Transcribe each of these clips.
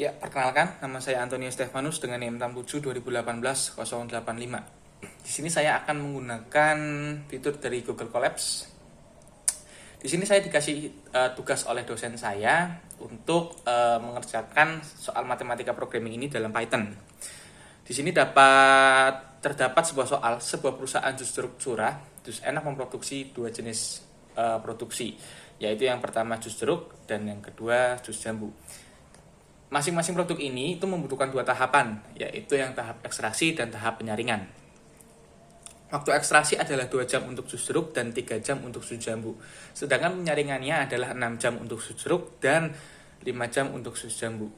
Ya, perkenalkan, nama saya Antonio Stefanus dengan NIM 67 2018 085. Di sini saya akan menggunakan fitur dari Google Colabs. Di sini saya dikasih tugas oleh dosen saya untuk mengerjakan soal matematika programming ini dalam Python. Di sini terdapat sebuah perusahaan jus jeruk curah, jus enak memproduksi dua jenis produksi, yaitu yang pertama jus jeruk dan yang kedua jus jambu. Masing-masing produk ini itu membutuhkan dua tahapan, yaitu yang tahap ekstraksi dan tahap penyaringan. Waktu ekstraksi adalah 2 jam untuk jus jeruk dan 3 jam untuk jus jambu. Sedangkan penyaringannya adalah 6 jam untuk jus jeruk dan 5 jam untuk jus jambu.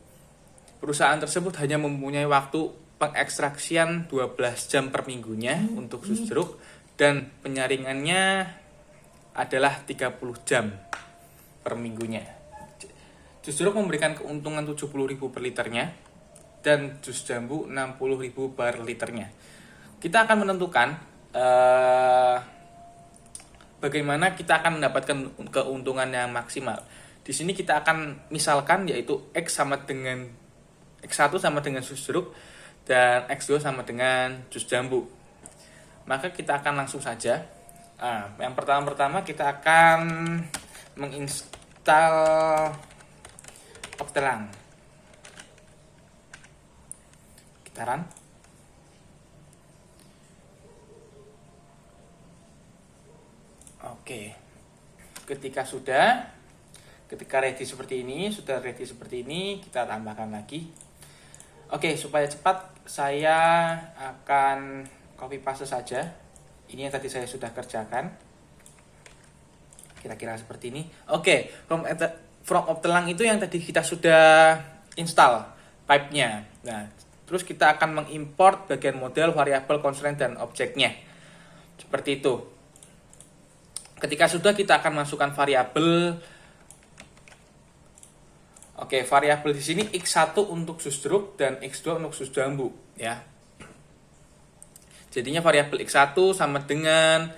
Perusahaan tersebut hanya mempunyai waktu pengekstraksian 12 jam per minggunya untuk jus jeruk dan penyaringannya adalah 30 jam per minggunya. Jus jeruk memberikan keuntungan 70.000 per liternya dan jus jambu 60.000 per liternya. Kita akan menentukan bagaimana kita akan mendapatkan keuntungan yang maksimal. Di sini kita akan misalkan yaitu X1 sama dengan jus jeruk dan X2 sama dengan jus jambu. Maka kita akan langsung saja. Yang pertama kita akan menginstal Optelang. Kita run. Oke. Ketika ready seperti ini, kita tambahkan lagi. Oke, supaya cepat saya akan copy paste saja. Ini yang tadi saya sudah kerjakan. Kira-kira seperti ini. Oke, from Optelang itu yang tadi kita sudah install pipe-nya. Nah, terus kita akan mengimport bagian model, variabel, constraint, dan objeknya. Seperti itu. Ketika sudah, kita akan masukkan variabel. Oke, variabel di sini X1 untuk jus jeruk dan X2 untuk jus jambu, ya. Jadinya variabel X1 sama dengan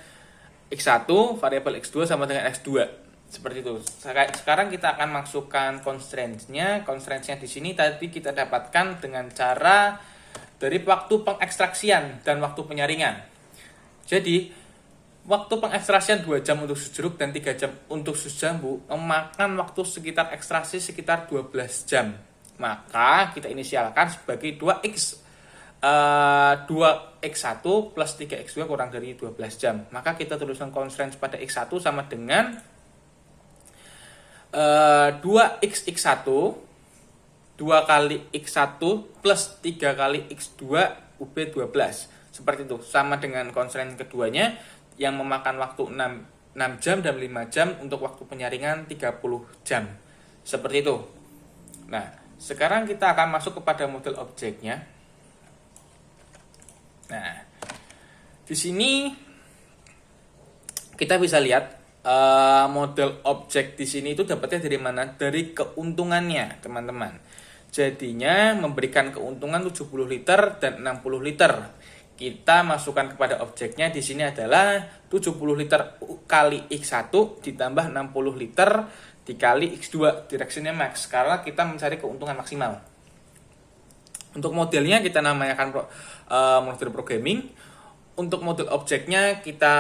X1, variabel X2 sama dengan X2. Seperti itu. Sekarang kita akan masukkan constraints-nya. Constraints-nya di sini tadi kita dapatkan dengan cara dari waktu pengekstraksian dan waktu penyaringan. Jadi, waktu pengekstraksian 2 jam untuk jus jeruk dan 3 jam untuk jus jambu memakan waktu sekitar ekstraksi sekitar 12 jam. Maka kita inisialkan sebagai 2x1 plus 3x2 kurang dari 12 jam. Maka kita tuliskan constraints pada x1 sama dengan 2x1 2 kali x1 plus 3 kali x2 UB12. Seperti itu. Sama dengan constraint keduanya yang memakan waktu 6 jam dan 5 jam untuk waktu penyaringan 30 jam. Seperti itu. Nah, sekarang kita akan masuk kepada model objeknya. Nah, di sini kita bisa lihat model objek di sini itu dapatnya dari mana? Dari keuntungannya, teman-teman. Jadinya memberikan keuntungan 70 liter dan 60 liter. Kita masukkan kepada objeknya di sini adalah 70 liter kali X1 ditambah 60 liter dikali X2, directionnya max, karena kita mencari keuntungan maksimal. Untuk modelnya kita namakan model programming. Untuk model objeknya kita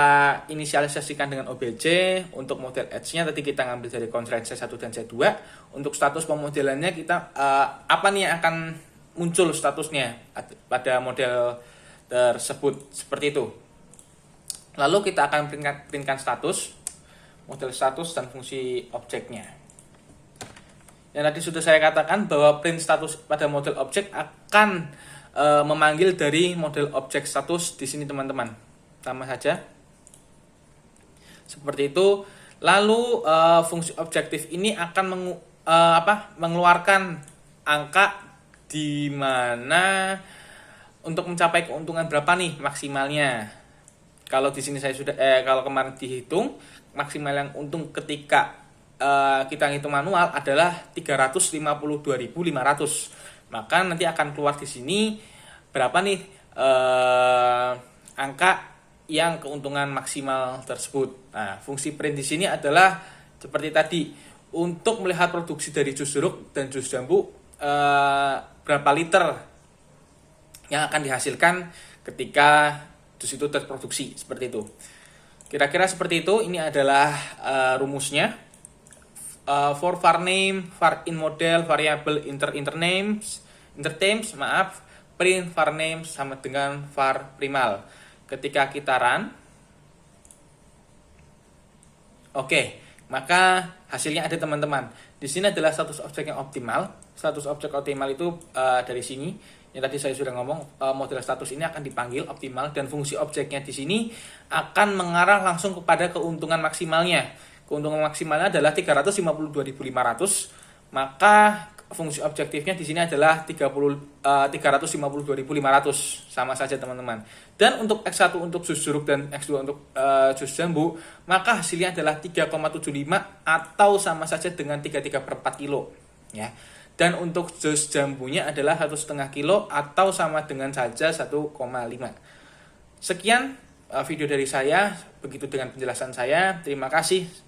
inisialisasikan dengan OBJ. Untuk model edge-nya tadi kita ngambil dari constraint C1 dan C2. Untuk status pemodelannya kita apa nih yang akan muncul statusnya pada model tersebut, seperti itu. Lalu kita akan printkan status, model status dan fungsi objeknya. Yang tadi sudah saya katakan bahwa print status pada model objek akan memanggil dari model objek status di sini, teman-teman. Sama saja. Seperti itu. Lalu fungsi objektif ini akan mengeluarkan angka di mana untuk mencapai keuntungan berapa nih maksimalnya. Kalau di sini saya sudah kalau kemarin dihitung maksimal yang untung ketika kita hitung manual adalah 352.500. Maka nanti akan keluar di sini berapa nih angka yang keuntungan maksimal tersebut. Nah, fungsi print di sini adalah seperti tadi. Untuk melihat produksi dari jus jeruk dan jus jambu, berapa liter yang akan dihasilkan ketika jus itu terproduksi, seperti itu. Kira-kira seperti itu. Ini adalah rumusnya. For var name, var in model, variable internames, print var name sama dengan var primal. Ketika kita run, oke, maka hasilnya ada teman-teman. Di sini adalah status objek yang optimal. Status objek optimal itu dari sini. Yang tadi saya sudah ngomong, model status ini akan dipanggil optimal dan fungsi objeknya di sini akan mengarah langsung kepada keuntungan maksimalnya. Keuntungan maksimalnya adalah 352.500, maka fungsi objektifnya di sini adalah 352.500, sama saja teman-teman. Dan untuk X1 untuk jus jeruk dan X2 untuk jus jambu, maka hasilnya adalah 3,75 atau sama saja dengan 33/4 kilo, ya. Dan untuk jus jambunya adalah 1,5 kilo atau sama dengan saja 1,5. Sekian video dari saya, begitu dengan penjelasan saya. Terima kasih.